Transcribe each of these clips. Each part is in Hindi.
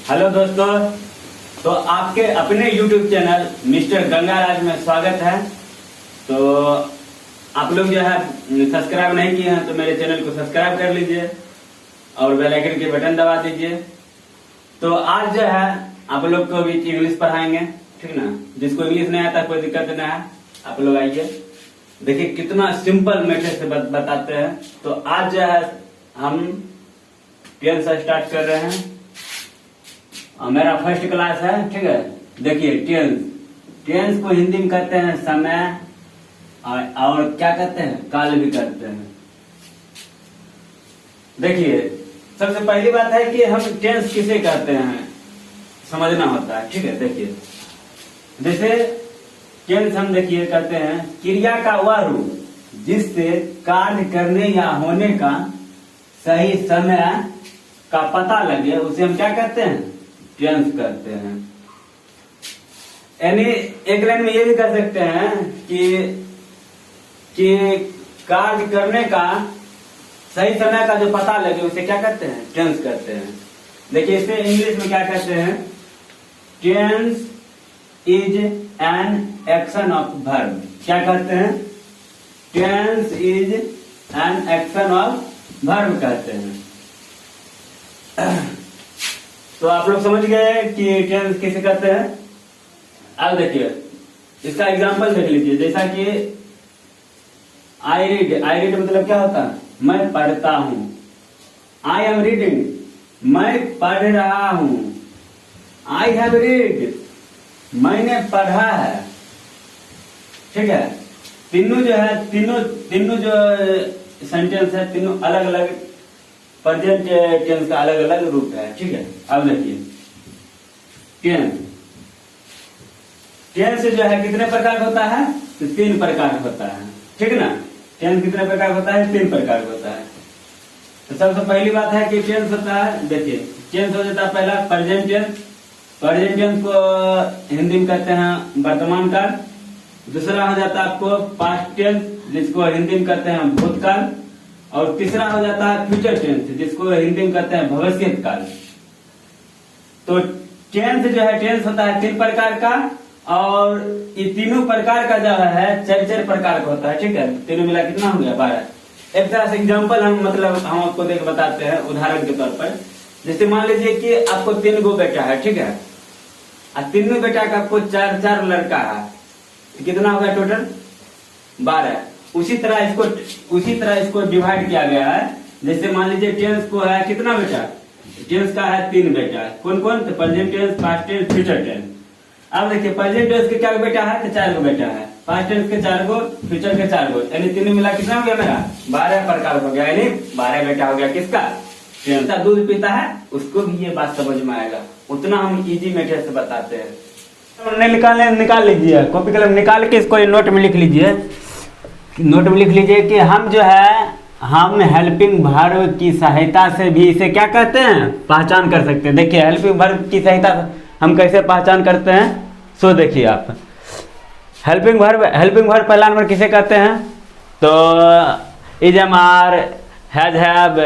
हेलो दोस्तों, तो आपके अपने YouTube चैनल मिस्टर गंगाराज में स्वागत है। तो आप लोग जो है सब्सक्राइब नहीं किए हैं तो मेरे चैनल को सब्सक्राइब कर लीजिए और बेल आइकन के बटन दबा दीजिए। तो आज जो है आप लोग को भी इंग्लिश पढ़ाएंगे, ठीक ना। जिसको इंग्लिश नहीं आता कोई दिक्कत नहीं है, आप लोग आइए देखिए कितना सिंपल मेथड से बताते हैं। तो आज जो है हम टेंस स्टार्ट कर रहे हैं और मेरा फर्स्ट क्लास है, ठीक है। देखिए टेंस को हिंदी में कहते हैं समय और क्या कहते हैं काल भी कहते हैं। देखिए सबसे पहली बात है कि हम टेंस किसे कहते हैं समझना होता है, ठीक है। देखिए जैसे टेंस हम देखिए कहते हैं क्रिया का वह रूप जिससे कार्य करने या होने का सही समय का पता लगे उसे हम क्या कहते हैं टेंस कहते हैं। यानी एक लाइन में ये भी कर सकते हैं कि कार्य करने का सही समय का जो पता लगे उसे क्या कहते हैं टेंस कहते हैं। देखिए इसे इंग्लिश में क्या कहते हैं, tense is an action of verb. क्या कहते हैं, tense is an action of verb कहते हैं। तो आप लोग समझ गए कि टेंस किसे कहते हैं। अब देखिए इसका एग्जांपल देख लीजिए, जैसा कि आई रीड मतलब क्या होता है, मैं पढ़ता हूं। आई एम रीडिंग, मैं पढ़ रहा हूं। आई हैव रीड, मैंने पढ़ा है, ठीक है। तीनों जो है तीनों जो सेंटेंस है तीनों अलग अलग प्रेजेंट टेंस का अलग अलग रूप है, ठीक है। अब देखिए टेंस जो है कितने प्रकार का होता है, तो 3 प्रकार का होता है, ठीक है ना। टेंस कितने प्रकार का होता है, 3 प्रकार का होता है। तो सबसे पहली बात है कि टेंस होता है, देखिए टेंस हो जाता है पहला प्रेजेंट टेंस। प्रेजेंट टेंस को हिंदी में कहते हैं वर्तमान काल। दूसरा हो जाता है आपको पास्ट टेंस, जिसको हिंदी में कहते हैं भूतकाल। और तीसरा हो जाता है फ्यूचर टेंस, जिसको हिंदी में कहते हैं भविष्य काल। तो टेंस जो है टेंस होता है 3 प्रकार का, और ये तीनों प्रकार का जो है 4 प्रकार का होता है, ठीक है। तीनों मिला कितना हो गया 12। एक तरह से एग्जाम्पल हम हम आपको देख बताते हैं उदाहरण के तौर पर। जैसे मान लीजिए कि आपको 3 गो बेटा है, ठीक है। और तीनों बेटा का आपको 4 लड़का है, तो कितना हो गया टोटल 12। उसी तरह इसको डिवाइड किया गया है। जैसे मान लीजिए टेंस को है कितना बेटा, टेंस का है 3 बेटा। कौन कौन, तो present tense, past tense, future tense. अब देखिए प्रेजेंट टेंस के क्या बेटा है, तो 4 गो बेटा है। पास्ट टेंस के 4 गो, फ्यूचर के 4 गो, यानी तीनों मिला कितना हो गया मेरा 12 प्रकार हो गया, यानी 12 बेटा हो गया किसका, टेंस का। दूध पीता है उसको भी ये बात समझ में आएगा, उतना हम इजी मेथड से बताते हैं। निकाल लीजिए, कॉपी कलम निकाल के इसको नोट में लिख लीजिए। नोट में लिख लीजिए कि हम हेल्पिंग वर्ब की सहायता से भी इसे क्या कहते हैं पहचान कर सकते हैं। देखिए हेल्पिंग वर्ब की सहायता हम कैसे पहचान करते हैं, सो देखिए आप हेल्पिंग वर्ब पहला नंबर किसे कहते हैं, तो is, am, are, has, have,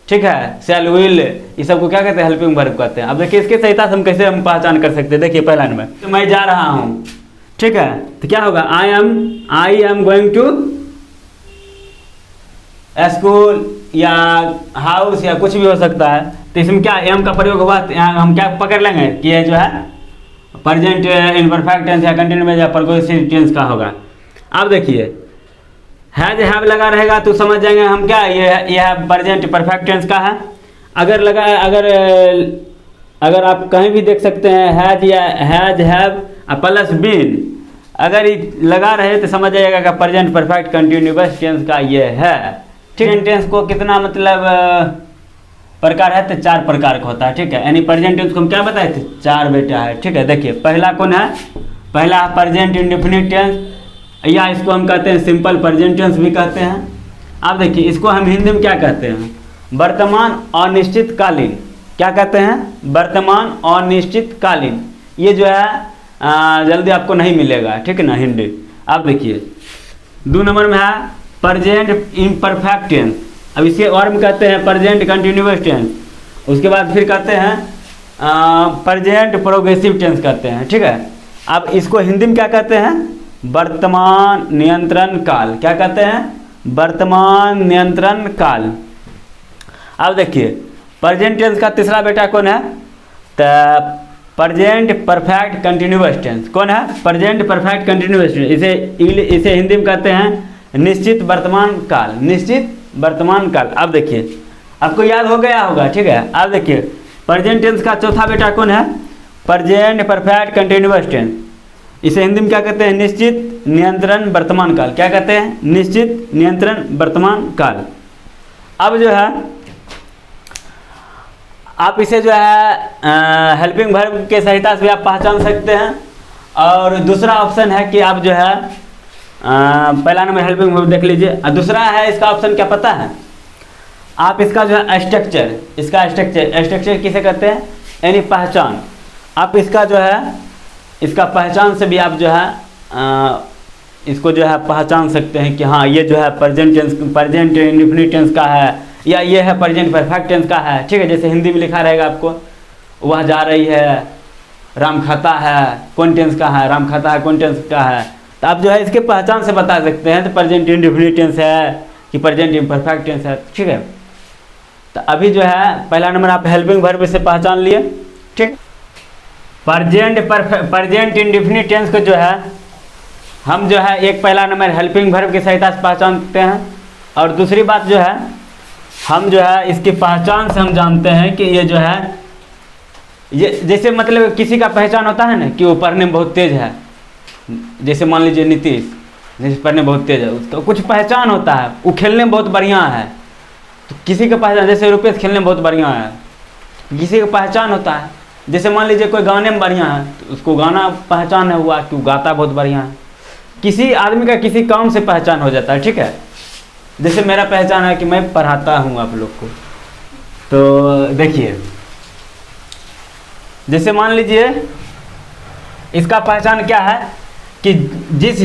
ठीक है, शैल, विल, ये सबको क्या कहते हैं हेल्पिंग वर्ब कहते हैं। अब देखिए इसकी सहायता से हम कैसे पहचान कर सकते हैं। देखिए पहला नंबर, तो मैं जा रहा हूँ, ठीक है, तो क्या होगा I am going to school या हाउस या कुछ भी हो सकता है। तो इसमें क्या एम का प्रयोग हुआ, हम क्या पकड़ लेंगे कि ये जो है प्रेजेंट इम्परफेक्ट टेंस या कंटिन्यूअस या प्रोग्रेसिव टेंस का होगा। अब देखिए हैज हैव लगा रहेगा तो समझ जाएंगे हम क्या ये प्रेजेंट परफेक्ट टेंस का है। अगर आप कहीं भी देख सकते हैं हैज या हैज हैव प्लस बीन अगर ये लगा रहे तो समझ जाइएगा कि प्रेजेंट परफेक्ट कंटिन्यूअस टेंस का ये है, ठीक है। टेंस को कितना मतलब प्रकार है, तो 4 प्रकार का होता है, ठीक है। यानी प्रेजेंट टेंस को हम क्या बताए थे 4 बेटा है, ठीक है। देखिए पहला कौन है, पहला प्रेजेंट इंडेफिनिट टेंस, या इसको हम कहते हैं सिंपल प्रेजेंट टेंस भी कहते हैं। अब देखिए इसको हम हिंदी में क्या कहते हैं, वर्तमान अनिश्चितकालीन। क्या कहते हैं, वर्तमान अनिश्चितकालीन। ये जो है जल्दी आपको नहीं मिलेगा, ठीक है ना हिंदी। अब देखिए 2 नंबर में है प्रेजेंट इम्परफेक्ट टेंस। अब इसे और में कहते हैं प्रेजेंट कंटिन्यूअस टेंस। उसके बाद फिर कहते हैं प्रेजेंट प्रोग्रेसिव टेंस कहते हैं, ठीक है। अब इसको हिंदी में क्या कहते हैं? वर्तमान नियंत्रण काल। क्या कहते हैं? वर्तमान नियंत्रण काल। अब देखिए प्रेजेंट टेंस का तीसरा बेटा कौन है? तो प्रेजेंट परफेक्ट कंटिन्यूअस टेंस। कौन है? Present perfect continuous tense. इसे हिंदी में कहते हैं निश्चित वर्तमान काल। निश्चित वर्तमान काल। अब देखिए आपको याद हो गया होगा, ठीक है। अब देखिए प्रेजेंट टेंस का चौथा बेटा कौन है? Present perfect continuous tense. इसे हिंदी में क्या कहते हैं? निश्चित नियंत्रण वर्तमान काल। क्या कहते हैं? निश्चित नियंत्रण वर्तमान काल। अब जो है आप इसे जो है हेल्पिंग वर्ब के सहायता से भी आप पहचान सकते हैं। और दूसरा ऑप्शन है कि आप जो है पहला नंबर हेल्पिंग वर्ब देख लीजिए, और दूसरा है इसका ऑप्शन क्या पता है? आप इसका जो है स्ट्रक्चर, इसका स्ट्रक्चर किसे कहते हैं? यानी पहचान। आप इसका जो है इसका पहचान से भी आप जो है इसको जो है पहचान सकते हैं कि हाँ ये जो है present tense, present indefinite tense का है, या ये है प्रेजेंट परफेक्ट टेंस का है, ठीक है। जैसे हिंदी में लिखा रहेगा आपको, वह जा रही है, राम खाता है, कौन टेंस का है? राम खाता है, कौन टेंस का है? तो आप जो है इसके पहचान से बता सकते हैं तो प्रेजेंट इंडेफिनिट टेंस है कि प्रेजेंट इम्परफेक्ट टेंस है, ठीक है। तो अभी जो है पहला नंबर आप हेल्पिंग वर्ब से पहचान लिए, ठीक। प्रेजेंट इंडेफिनिट टेंस को जो है हम जो है एक पहला नंबर हेल्पिंग वर्ब की सहायता से पहचानते हैं, और दूसरी बात जो है हम जो है इसकी पहचान से हम जानते हैं कि ये जो है ये जैसे मतलब किसी का पहचान होता है ना कि वो पढ़ने में बहुत तेज है। जैसे मान लीजिए नीतीश, जैसे पढ़ने में बहुत तेज है, उसका कुछ पहचान होता है, वो खेलने में बहुत बढ़िया है। तो किसी का पहचान, जैसे रुपेश खेलने में बहुत बढ़िया है, किसी का पहचान होता है। जैसे मान लीजिए कोई गाने में बढ़िया है तो उसको गाना पहचान है हुआ कि वो गाता बहुत बढ़िया है। किसी आदमी का किसी काम से पहचान हो जाता है, ठीक है। जैसे मेरा पहचान है कि मैं पढ़ाता हूँ आप लोग को। तो देखिए जैसे मान लीजिए इसका पहचान क्या है कि जिस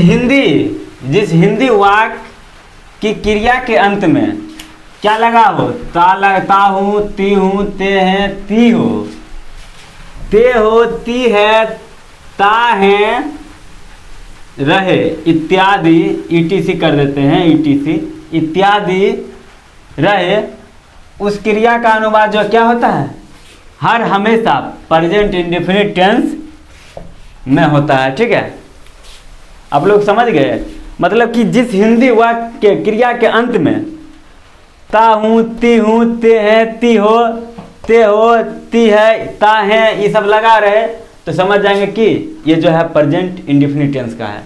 हिंदी वाक्य की क्रिया के अंत में क्या लगा हो, ता हूँ, ती हूँ, ते हैं, ती हो, ते हो, ती है, ता है, रहे इत्यादि, ईटीसी कर देते हैं, ईटीसी इत्यादि रहे, उस क्रिया का अनुवाद जो क्या होता है? हर हमेशा प्रेजेंट इंडेफिनिट टेंस में होता है, ठीक है। आप लोग समझ गए? मतलब कि जिस हिंदी वाक्य के क्रिया के अंत में ता हूँ, ती हूँ, ते है, ती हो, ते हो, ती है, ता है, ये सब लगा रहे तो समझ जाएंगे कि ये जो है प्रेजेंट इंडेफिनिट टेंस का है।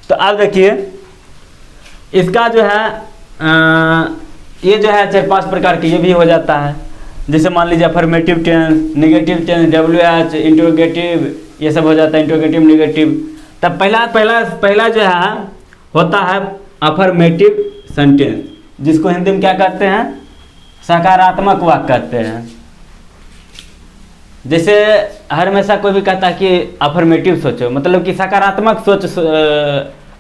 तो अब देखिए इसका जो है ये जो है 4-5 प्रकार के ये भी हो जाता है। जैसे मान लीजिए affirmative tense, negative tense, WH, interrogative, ये सब हो जाता है, इंट्रोगेटिव, नेगेटिव। तब पहला जो है होता है अफर्मेटिव सेंटेंस, जिसको हिंदी में क्या कहते हैं? सकारात्मक वाक्य कहते हैं। जैसे हर हमेशा कोई भी कहता है कि अफर्मेटिव सोचो, मतलब कि सकारात्मक सोच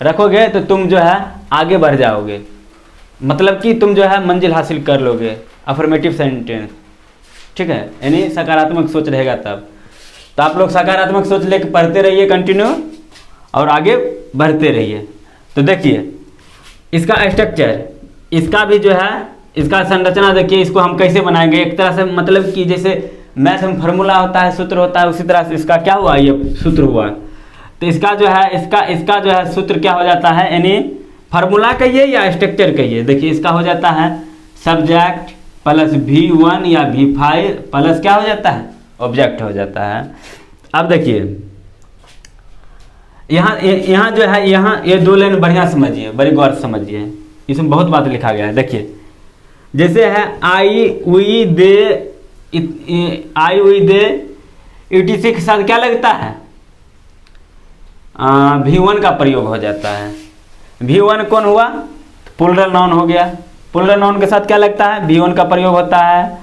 रखोगे तो तुम जो है आगे बढ़ जाओगे, मतलब कि तुम जो है मंजिल हासिल कर लोगे। अफर्मेटिव सेंटेंस, ठीक है, यानी सकारात्मक सोच रहेगा तब। तो आप लोग सकारात्मक सोच लेकर पढ़ते रहिए कंटिन्यू और आगे बढ़ते रहिए। तो देखिए इसका स्ट्रक्चर, इसका भी जो है इसका संरचना देखिए, इसको हम कैसे बनाएंगे। एक तरह से मतलब कि जैसे मैथ में फार्मूला होता है, सूत्र होता है, उसी तरह से इसका क्या हुआ? ये सूत्र हुआ। तो इसका जो है इसका जो है सूत्र क्या हो जाता है? यानी फार्मूला कहिए या स्ट्रक्चर कहिए। देखिए इसका हो जाता है सब्जेक्ट प्लस V1 या V5 प्लस क्या हो जाता है? ऑब्जेक्ट हो जाता है। अब देखिए यहाँ जो है, यहाँ ये 2 लाइन बढ़िया समझिए, बड़ी गौर से समझिए, इसमें बहुत बात लिखा गया है। देखिए जैसे है आई उई दे ETC के साथ क्या लगता है? V1 का प्रयोग हो जाता है। V1 कौन हुआ? प्लूरल नाउन हो गया। प्लूरल नाउन के साथ क्या लगता है? V1 का प्रयोग होता है।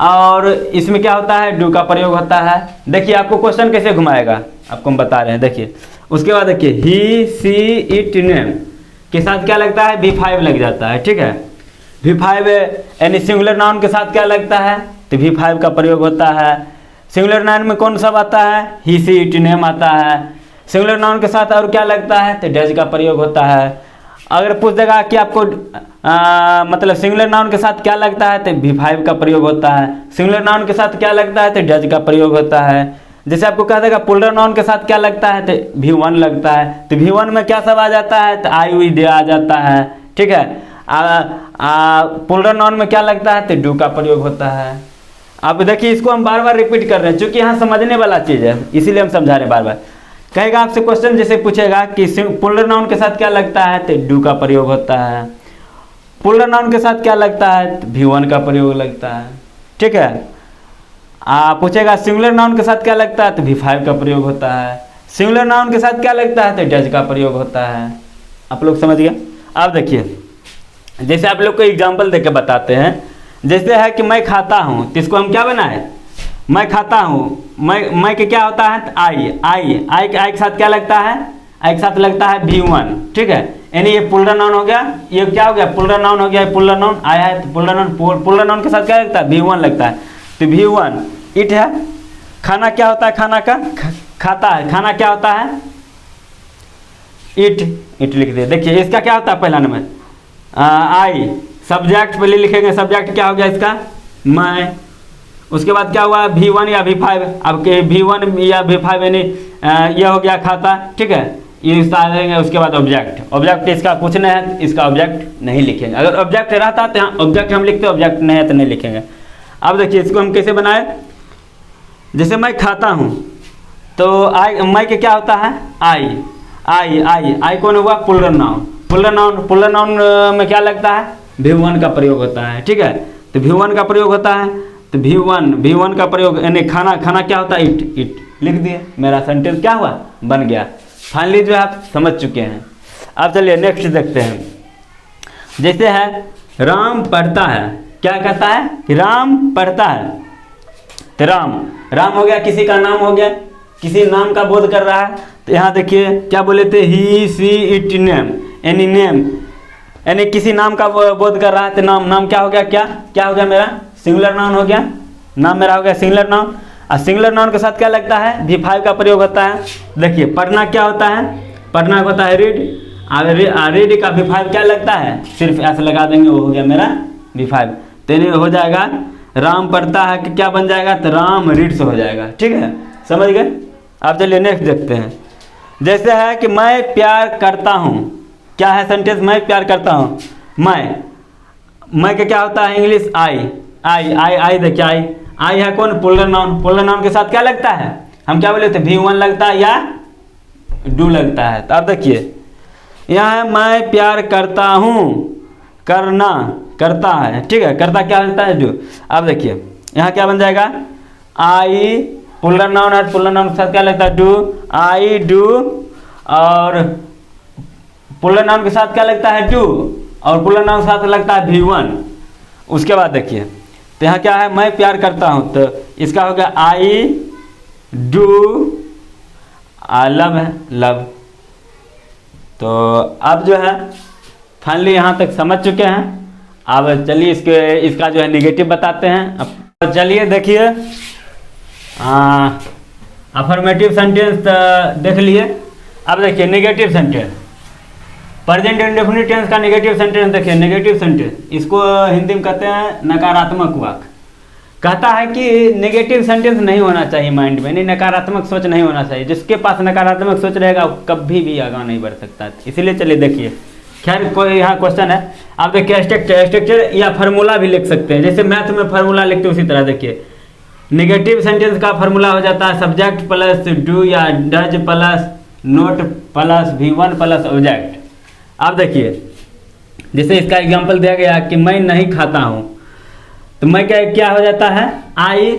और इसमें क्या होता है? डू का प्रयोग होता है। देखिए आपको क्वेश्चन कैसे घुमाएगा आपको हम बता रहे हैं। देखिए उसके बाद देखिए ही सी इट नेम के साथ क्या लगता है? V5 लग जाता है, ठीक है। V5 यानी सिंगुलर नाउन के साथ क्या लगता है? तो V5 का प्रयोग होता है। सिंगुलर नाउन में कौन सब आता है? ही सी इट नेम आता है। सिंगुलर नाउन के साथ और क्या लगता है? तो डज का प्रयोग होता है। अगर पूछ देगा कि आपको मतलब सिंगुलर नाउन के साथ क्या लगता है, तो V5 का प्रयोग होता है। सिंगुलर नाउन के साथ क्या लगता है, तो डज का प्रयोग होता है। जैसे आपको कह देगा प्लूरल नाउन के साथ क्या लगता है, तो V1 लगता है। तो V1 में क्या सब आ जाता है, तो आई वी दे आ जाता है, ठीक है। प्लूरल नाउन में क्या लगता है, तो डू का प्रयोग होता है। अब देखिए इसको हम बार बार रिपीट कर रहे हैं, क्योंकि यहाँ समझने वाला चीज़ है, इसीलिए हम समझा रहे हैं बार बार। कहेगा आपसे क्वेश्चन जैसे पूछेगा कि प्लूरल नाउन के साथ क्या लगता है, तो डू का प्रयोग होता है। प्लूरल नाउन के साथ क्या लगता है, तो V1 का प्रयोग लगता है, ठीक है। पूछेगा सिंगुलर नाउन के साथ क्या लगता है, तो V5 का प्रयोग होता है। सिंगुलर नाउन के साथ क्या लगता है, तो डज का प्रयोग होता है। आप लोग समझ गए। अब देखिए जैसे आप लोग को एग्जाम्पल देके बताते हैं। जैसे है कि मैं खाता हूँ, तो इसको हम क्या बनाए, मैं खाता हूँ। मैं के क्या होता है, आई के साथ क्या लगता है, आई के साथ लगता है V1, ठीक है। यानी ये प्लूरल नाउन हो गया, ये क्या हो गया, प्लूरल नाउन हो गया। प्लूरल नाउन आया है, तो प्लूरल नाउन के साथ क्या लगता है, V1 लगता है। तो V1 इट है। खाना क्या होता है, खाना का खाता है। खाना क्या होता है, इट लिख दिए। देखिए इसका क्या होता है, पहला नंबर आई। सब्जेक्ट पहले लिखेंगे, सब्जेक्ट क्या हो गया इसका, मैं। उसके बाद क्या हुआ, V1 या V5। अब के V1 या V5 यानी ये हो गया खाता, ठीक है। ये देंगे। उसके बाद ऑब्जेक्ट इसका कुछ नहीं है, इसका ऑब्जेक्ट नहीं लिखेंगे। अगर ऑब्जेक्ट रहता तो यहाँ ऑब्जेक्ट हम लिखते, ऑब्जेक्ट नहीं है तो नहीं लिखेंगे। अब देखिए इसको हम कैसे बनाए। जैसे मैं खाता हूँ, तो मैं के क्या होता है, आई कौन हुआ, प्लूरल नाउन। प्लूरल नाउन में क्या लगता है, V1 का प्रयोग होता है, ठीक है। तो V1 का प्रयोग होता है, तो V1 का प्रयोग यानी खाना क्या होता है, इट लिख दिए। मेरा सेंटेंस क्या हुआ, बन गया। फाइनली जो है आप समझ चुके हैं। अब चलिए नेक्स्ट देखते हैं। जैसे है राम पढ़ता है, क्या कहता है, राम पढ़ता है। तो राम हो गया, किसी का नाम हो गया, किसी नाम का बोध कर रहा है। तो यहाँ देखिए क्या बोले थे, he see it name, any name यानी किसी नाम का बोध कर रहा है। तो नाम क्या हो गया, क्या हो गया, मेरा सिंगुलर नाउन हो गया। नाम मेरा हो गया सिंगुलर नाउन। और सिंगुलर नाउन के साथ क्या लगता है, V5 का प्रयोग होता है। देखिए पढ़ना क्या होता है, पढ़ना होता है रीड। रीड का V5 क्या लगता है, सिर्फ ऐसे लगा देंगे, वो हो गया मेरा V5। तो हो जाएगा राम पढ़ता है कि क्या बन जाएगा, तो राम रीड्स हो जाएगा, ठीक है। समझ गए। अब चलिए नेक्स्ट देखते हैं। जैसे है कि मैं प्यार करता हूँ, क्या है सेंटेंस, मैं प्यार करता हूँ। मैं के क्या होता है इंग्लिश, आई। देखिए आई है कौन, प्लूरल नाउन के साथ क्या लगता है, हम क्या बोले थे, V1 लगता है या डू लगता है। तो अब देखिए यहाँ है मैं प्यार करता हूँ, करता है, ठीक है। करता क्या होता है, डू। अब देखिए यहाँ क्या बन जाएगा, आई प्लूरल नाउन है, प्लूरल नाउन के साथ क्या लगता है, डू। आई डू, और प्लूरल नाउन के साथ क्या लगता है, डू, और प्लूरल नाउन के साथ लगता है V1। उसके बाद देखिए तो यहाँ क्या है, मैं प्यार करता हूँ, तो इसका हो गया आई डू, लव है, लव। तो अब जो है फाइनली यहाँ तक समझ चुके हैं। अब चलिए इसका जो है निगेटिव बताते हैं। अब चलिए देखिए अफर्मेटिव सेंटेंस देख लिए। अब देखिए negative sentence, present indefinite tense का नेगेटिव सेंटेंस देखिए। नेगेटिव सेंटेंस इसको हिंदी में कहते हैं नकारात्मक वाक्य। कहता है कि नेगेटिव सेंटेंस नहीं होना चाहिए माइंड में, नहीं नकारात्मक सोच नहीं होना चाहिए। जिसके पास नकारात्मक सोच रहेगा वो कभी भी आगे नहीं बढ़ सकता। इसीलिए चलिए देखिए, खैर कोई यहाँ क्वेश्चन है, आप देखिए स्ट्रक्चर या फार्मूला भी लिख सकते हैं। जैसे मैथ में फार्मूला लिखते उसी तरह देखिए नेगेटिव सेंटेंस का फार्मूला हो जाता है सब्जेक्ट प्लस डू या does plus note plus V1 plus object. अब देखिए जैसे इसका एग्जांपल दिया गया कि मैं नहीं खाता हूँ, तो मैं क्या हो जाता है, आई,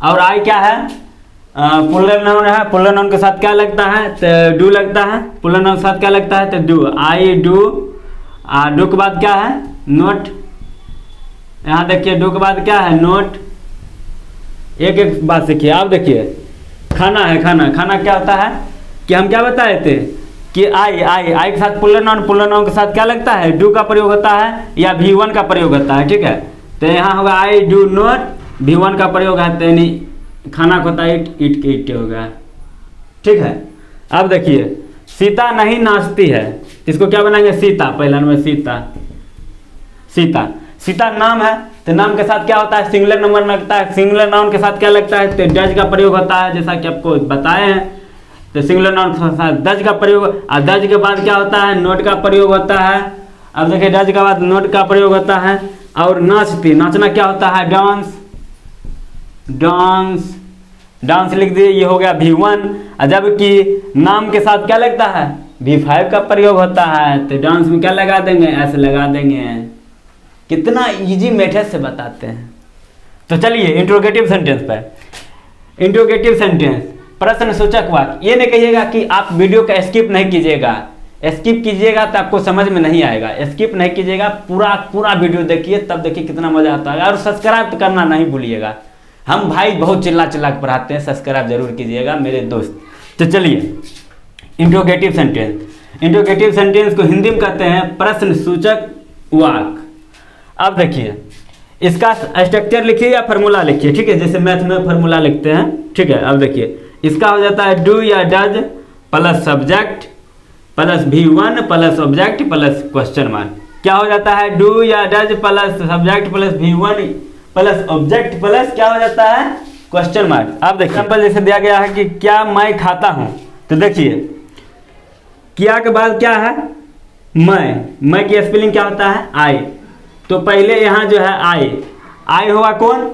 और आई क्या है, प्लूरल नाउन है। प्लूरल नाउन के साथ क्या लगता है, तो डू लगता है। प्लूरल नाउन के साथ क्या लगता है, तो डू। आई डू, डू के बाद क्या है, नोट। यहाँ देखिए डू के बाद क्या है, नोट। एक एक बात सीखिए। आप देखिए खाना है, खाना क्या होता है कि हम क्या बताए थे कि आई के साथ प्लूरल नाउन के साथ क्या लगता है, डू का प्रयोग होता है या V1 का प्रयोग होता है, ठीक है। तो यहाँ होगा आई डू नॉट, V1 का प्रयोग है, तो यानी खाना खोता ईट, ईट के ईटे हो गया। ठीक है, अब देखिए सीता नहीं नाचती है, इसको क्या बनाएंगे? सीता, पहला नंबर सीता। सीता, सीता नाम है तो नाम के साथ क्या होता है? सिंगुलर नंबर लगता है। सिंगुलर नाउन के साथ क्या लगता है? तो डज का प्रयोग होता है, जैसा कि आपको बताए हैं। तो सिंगुलर नाउन के साथ डज का प्रयोग, और डज के बाद क्या होता है? नोट का प्रयोग होता है। अब देखिए डज के बाद नोट का प्रयोग होता है। और नाचती, नाचना क्या होता है? डांस। डांस, डांस लिख दिए, ये हो गया V1। जबकि नाम के साथ क्या लगता है? V5 का प्रयोग होता है। तो डांस में क्या लगा देंगे? ऐसे लगा देंगे। कितना इजी मेथड से बताते हैं। तो चलिए इंट्रोगेटिव सेंटेंस पर। इंट्रोगेटिव सेंटेंस, प्रश्न सूचक वाक्य। ये नहीं कहिएगा कि आप वीडियो का स्किप नहीं कीजिएगा, स्किप कीजिएगा तो आपको समझ में नहीं आएगा। स्किप नहीं कीजिएगा, पूरा पूरा वीडियो देखिए, तब देखिए कितना मजा आता है। और सब्सक्राइब करना नहीं भूलिएगा। हम भाई बहुत चिल्ला चिल्ला के पढ़ाते हैं, सब्सक्राइब जरूर कीजिएगा मेरे दोस्त। तो चलिए इंट्रोगेटिव सेंटेंस। इंट्रोगेटिव सेंटेंस को हिंदी में कहते हैं प्रश्न सूचक वाक्य। अब देखिए इसका स्ट्रक्चर लिखिए या फार्मूला लिखिए। ठीक है, जैसे मैथ में फार्मूला लिखते हैं। ठीक है, अब देखिए इसका हो जाता है डू या does plus subject plus V1 plus object plus question mark. क्या हो जाता है? डू या does plus subject plus V1 plus object plus क्या हो जाता है? Question mark. अब देखिए एग्जाम्पल जैसे दिया गया है कि क्या मैं खाता हूं, तो देखिए क्या के बाद क्या है? मैं की स्पेलिंग क्या होता है? आई। तो पहले यहाँ जो है आई हुआ कौन?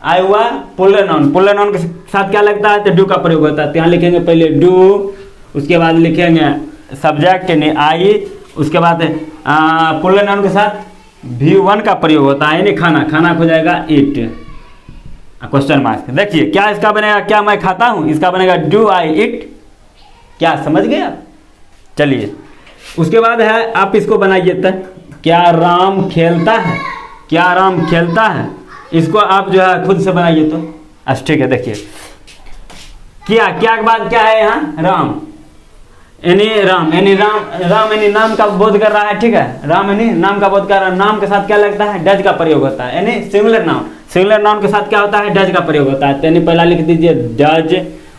आई हुआ पुलर नाउन। पुलर नाउन के साथ क्या लगता है? तो डू का प्रयोग होता है। तो यहाँ लिखेंगे पहले डू, उसके बाद लिखेंगे सब्जेक्ट यानी आई, उसके बाद पुलर नाउन के साथ V1 का प्रयोग होता है यानी खाना। खाना हो जाएगा ईट, क्वेश्चन मार्क। देखिए क्या इसका बनेगा? क्या मैं खाता हूँ, इसका बनेगा डू आई ईट। क्या समझ गए आप? चलिए उसके बाद है आप इसको बनाइए। तक क्या राम खेलता है? क्या राम खेलता है, इसको आप जो है खुद से बनाइए। तो अच्छा ठीक है, देखिए क्या के बाद क्या है यहाँ? राम यानी राम यानी नाम का बोध कर रहा है। ठीक है, राम यानी नाम का बोध कर रहा है। नाम के साथ क्या लगता है? डज का प्रयोग होता है यानी सिंगुलर नाउन। सिंगुलर नाउन के साथ क्या होता है? डज का प्रयोग होता है। तो यानी पहला लिख दीजिए डज,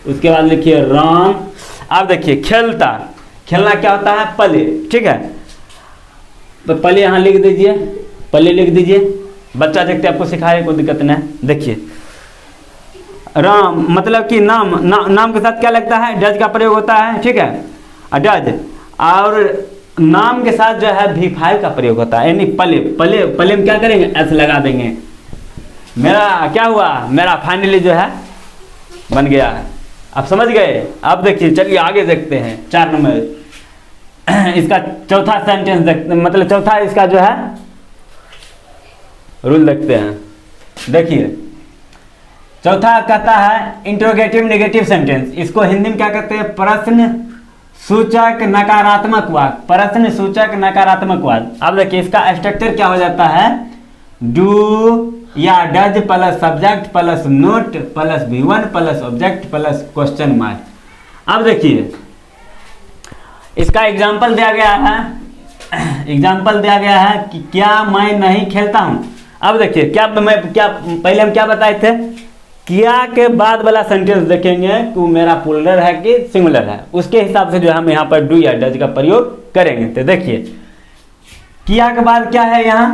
उसके बाद लिखिए राम। अब देखिए खेलता, खेलना क्या होता है? पले। ठीक है, तो पले यहाँ लिख दीजिए, पले लिख दीजिए। बच्चा देखते आपको सिखाए, कोई दिक्कत नहीं। देखिए राम मतलब कि नाम के साथ क्या लगता है? डज का प्रयोग होता है। ठीक है, डज और नाम के साथ जो है V5 का प्रयोग होता है यानी पले में क्या करेंगे? ऐसे लगा देंगे। मेरा क्या हुआ? मेरा फाइनली जो है बन गया है। आप समझ गए? अब देखिए चलिए आगे देखते हैं 4 नंबर। इसका चौथा सेंटेंस देखते, मतलब चौथा इसका जो है रूल देखते हैं। देखिए चौथा कहता है इंट्रोगेटिव नेगेटिव सेंटेंस। इसको हिंदी में क्या कहते हैं? प्रश्न सूचक नकारात्मक वाक्य। प्रश्न सूचक नकारात्मक वाक्य। अब देखिए इसका स्ट्रक्चर क्या हो जाता है? डू या does plus subject plus note plus V1 plus object plus question mark. अब देखिए इसका एग्जाम्पल दिया गया है। एग्जाम्पल दिया गया है कि क्या मैं नहीं खेलता हूं। अब देखिए क्या पहले हम क्या बताए थे? क्या के बाद वाला सेंटेंस देखेंगे कि वो मेरा प्लूरल है कि सिंगुलर है, उसके हिसाब से जो हम यहाँ पर डू या डज का प्रयोग करेंगे। तो देखिए किया के बाद क्या है यहाँ?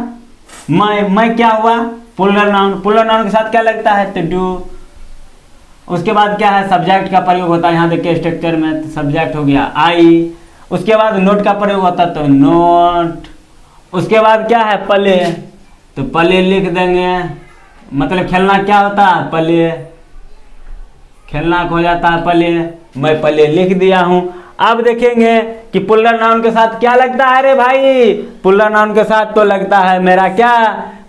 मैं क्या हुआ? Plural noun. प्लूरल नाउन के साथ क्या लगता है? तो डू। उसके बाद क्या है? सब्जेक्ट का प्रयोग होता है। यहाँ देखिए स्ट्रक्चर में तो सब्जेक्ट हो गया आई। उसके बाद नोट का प्रयोग होता है तो नोट। उसके बाद क्या है? पले, तो पले लिख देंगे। मतलब खेलना क्या होता है? पले। खेलना हो जाता है पले। मैं पले लिख दिया हूं। अब देखेंगे कि प्लूरल नाउन के साथ क्या लगता है? अरे भाई प्लूरल नाउन के साथ तो लगता है मेरा क्या?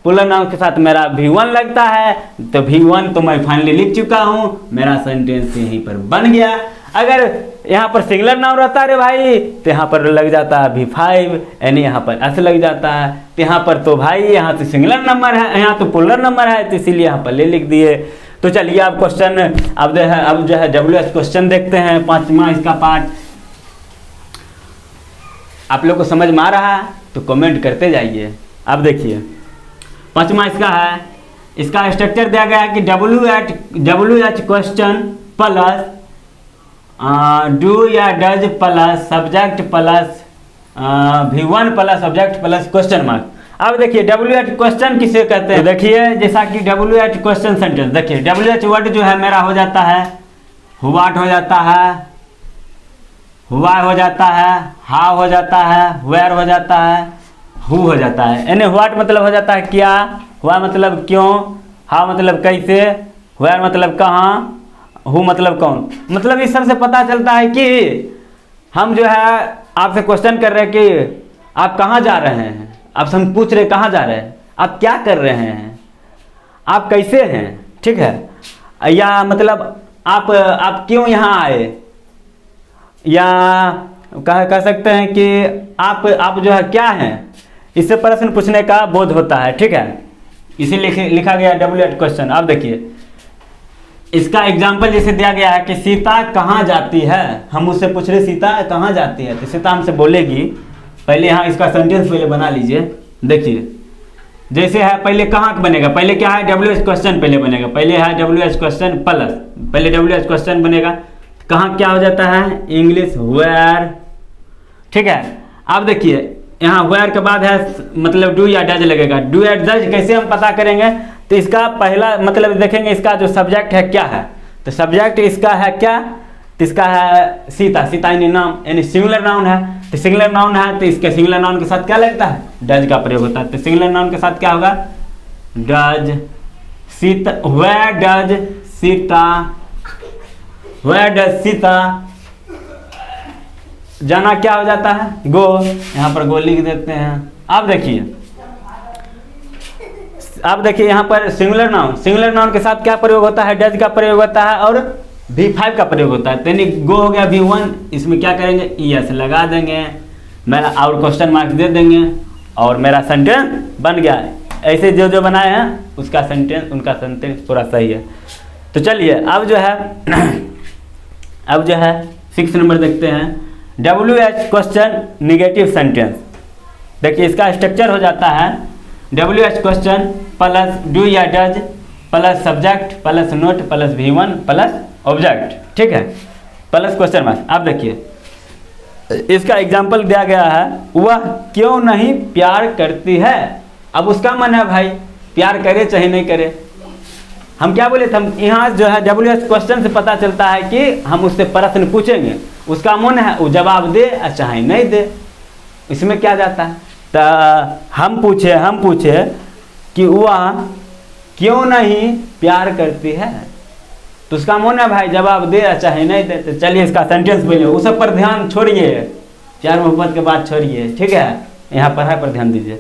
प्लूरल नाउन के साथ मेरा V1 लगता है। तो V1 तो मैं फाइनली लिख चुका हूं, मेरा सेंटेंस यहीं पर बन गया। अगर यहाँ पर सिंगुलर नाउन रहता है रे भाई तो यहाँ पर लग जाता है V5 यानी यहाँ पर ऐसे लग जाता है। तो यहाँ पर तो भाई यहाँ तो सिंगुलर नंबर है, यहाँ तो प्लूरल नंबर है, तो इसीलिए यहाँ पर ले लिख दिए। तो चलिए आप क्वेश्चन अब जो है WS क्वेश्चन देखते हैं, 5वां इसका पार्ट। आप लोग को समझ में आ रहा है तो कमेंट करते जाइए। अब देखिए 5वां इसका है इसका स्ट्रक्चर दिया गया है कि WH क्वेश्चन प्लस डू या does plus subject plus V1 plus subject plus question mark. अब देखिए WH क्वेश्चन किसे कहते हैं, देखिए जैसा कि WH क्वेश्चन सेंटेंस, देखिए WH वर्ड जो है मेरा हो जाता है व्हाट हो जाता है, व्हाई हो जाता है, हाउ हो जाता है, वेयर हो जाता है, हु हो जाता है। यानी व्हाट मतलब हो जाता है क्या, व्हाई मतलब क्यों, हाउ मतलब कैसे, वेयर मतलब कहाँ, हु मतलब कौन। मतलब इस सब से पता चलता है कि हम जो है आपसे क्वेश्चन कर रहे हैं कि आप कहाँ जा रहे हैं, आपसे हम पूछ रहे कहाँ जा रहे हैं, आप क्या कर रहे हैं, आप कैसे हैं, ठीक है, या मतलब आप क्यों यहाँ आए, या कह सकते हैं कि आप जो है क्या हैं, इससे प्रश्न पूछने का बोध होता है, ठीक है। इसी लिखा गया WH क्वेश्चन। आप देखिए इसका एग्जाम्पल जैसे दिया गया है कि सीता कहाँ जाती है, हम उससे पूछ रहे सीता कहाँ जाती है, तो सीता हमसे बोलेगी, पहले यहाँ इसका सेंटेंस पहले बना लीजिए। देखिए जैसे है पहले कहाँ बनेगा, पहले क्या है WH क्वेश्चन पहले बनेगा, पहले है WH क्वेश्चन प्लस, पहले WH क्वेश्चन बनेगा, कहाँ क्या हो जाता है इंग्लिश वेयर, ठीक है। अब देखिए यहाँ वेयर के बाद है मतलब डू या डज लगेगा, डू या डज कैसे हम पता करेंगे, तो इसका पहला मतलब देखेंगे इसका जो सब्जेक्ट है क्या है, तो सब्जेक्ट इसका है क्या, तो इसका है सीता, सीता यानी नाम, यानी सिंगुलर नाउन है, तो सिंगुलर नाउन है तो इसके सिंगुलर नाउन के साथ क्या लगता है, डज का प्रयोग होता है, तो सिंगुलर नाउन के साथ क्या होगा does, Sita, where does Sita, where does Sita जाना क्या हो जाता है गो, यहाँ पर गो लिख देते हैं। अब देखिए यहाँ पर सिंगुलर नाउन के साथ क्या प्रयोग होता है, डज का प्रयोग होता है और V5 का प्रयोग होता है, यानी गो हो गया V1, इसमें क्या करेंगे ES लगा देंगे, मेरा और क्वेश्चन मार्क दे देंगे और मेरा सेंटेंस बन गया। ऐसे जो बनाए हैं उसका सेंटेंस, उनका सेंटेंस पूरा सही है। तो चलिए अब जो है 6 नंबर देखते हैं, WH क्वेश्चन निगेटिव सेंटेंस। देखिए इसका स्ट्रक्चर हो जाता है WH क्वेश्चन प्लस डू या does plus subject plus note plus V1 plus object, ठीक है, प्लस क्वेश्चन मार्क। आप देखिए इसका एग्जाम्पल दिया गया है, वह क्यों नहीं प्यार करती है। अब उसका मन है भाई प्यार करे चाहे नहीं करे, हम क्या बोले थे, हम यहाँ जो है WH क्वेश्चन से पता चलता है कि हम उससे प्रश्न पूछेंगे, उसका मन है वो जवाब दे चाहे नहीं दे, इसमें क्या जाता है। तो हम पूछे कि वह क्यों नहीं प्यार करती है, तो उसका मन है भाई जवाब दे चाहे नहीं दे। तो चलिए इसका सेंटेंस बोलिए, उस पर ध्यान छोड़िए, प्यार मोहब्बत के बात छोड़िए, ठीक है, यहाँ पढ़ाई पर ध्यान दीजिए।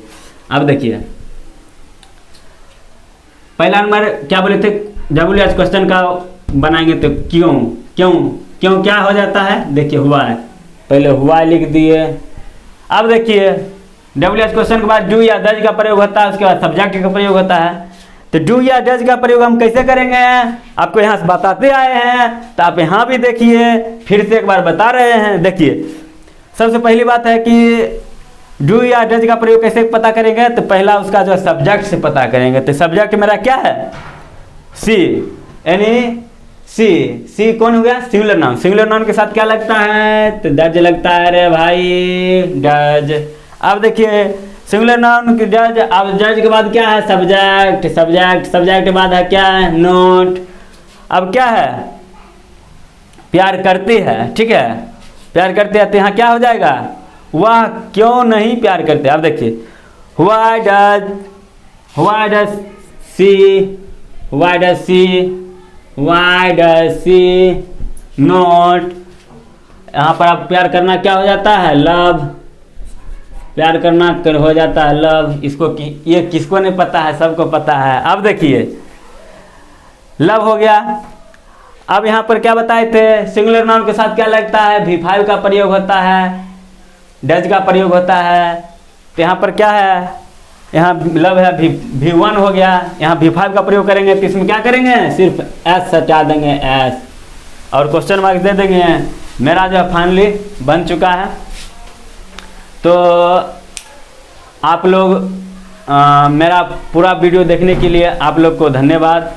अब देखिए पहला नंबर क्या बोले थे, WH क्वेश्चन का बनाएंगे तो क्यों क्यों क्यों क्या हो जाता है, देखिए हुआ है, पहले हुआ लिख दिए। अब देखिए WH क्वेश्चन के बाद डू या डज का प्रयोग होता है, उसके बाद सब्जेक्ट का प्रयोग होता है। तो डू या डज का प्रयोग हम कैसे करेंगे, आपको यहाँ से बताते आए हैं, तो आप यहाँ भी देखिए, फिर से एक बार बता रहे हैं। देखिए सबसे पहली बात है कि डू या डज का प्रयोग कैसे पता करेंगे, तो पहला उसका जो सब्जेक्ट से पता करेंगे। तो सब्जेक्ट मेरा क्या है सी, यानी सी कौन हो गया सिंगुलर नाउन, सिंगुलर नाउन के साथ क्या लगता है, तो डज लगता है रे भाई डज। अब देखिए सिंगुलर नाउन की डज, अब डज के बाद क्या है सब्जेक्ट के बाद है क्या है नोट। अब क्या है प्यार करती है, ठीक है, प्यार करते हैं, तो यहाँ क्या हो जाएगा वह क्यों नहीं प्यार करते। अब देखिए व्हाई डज सी नोट, यहाँ पर अब प्यार करना क्या हो जाता है लव, प्यार करना हो जाता है लव। इसको ये किसको नहीं पता है, सबको पता है। अब देखिए लव हो गया। अब यहाँ पर क्या बताए थे, सिंगुलर नाउन के साथ क्या लगता है V5 का प्रयोग होता है, डज का प्रयोग होता है। तो यहाँ पर क्या है, यहाँ लव है V1 हो गया, यहाँ V5 का प्रयोग करेंगे तो इसमें क्या करेंगे सिर्फ S हटा देंगे S और क्वेश्चन मार्क दे देंगे। मेरा जो फाइनली बन चुका है, तो आप लोग मेरा पूरा वीडियो देखने के लिए आप लोग को धन्यवाद।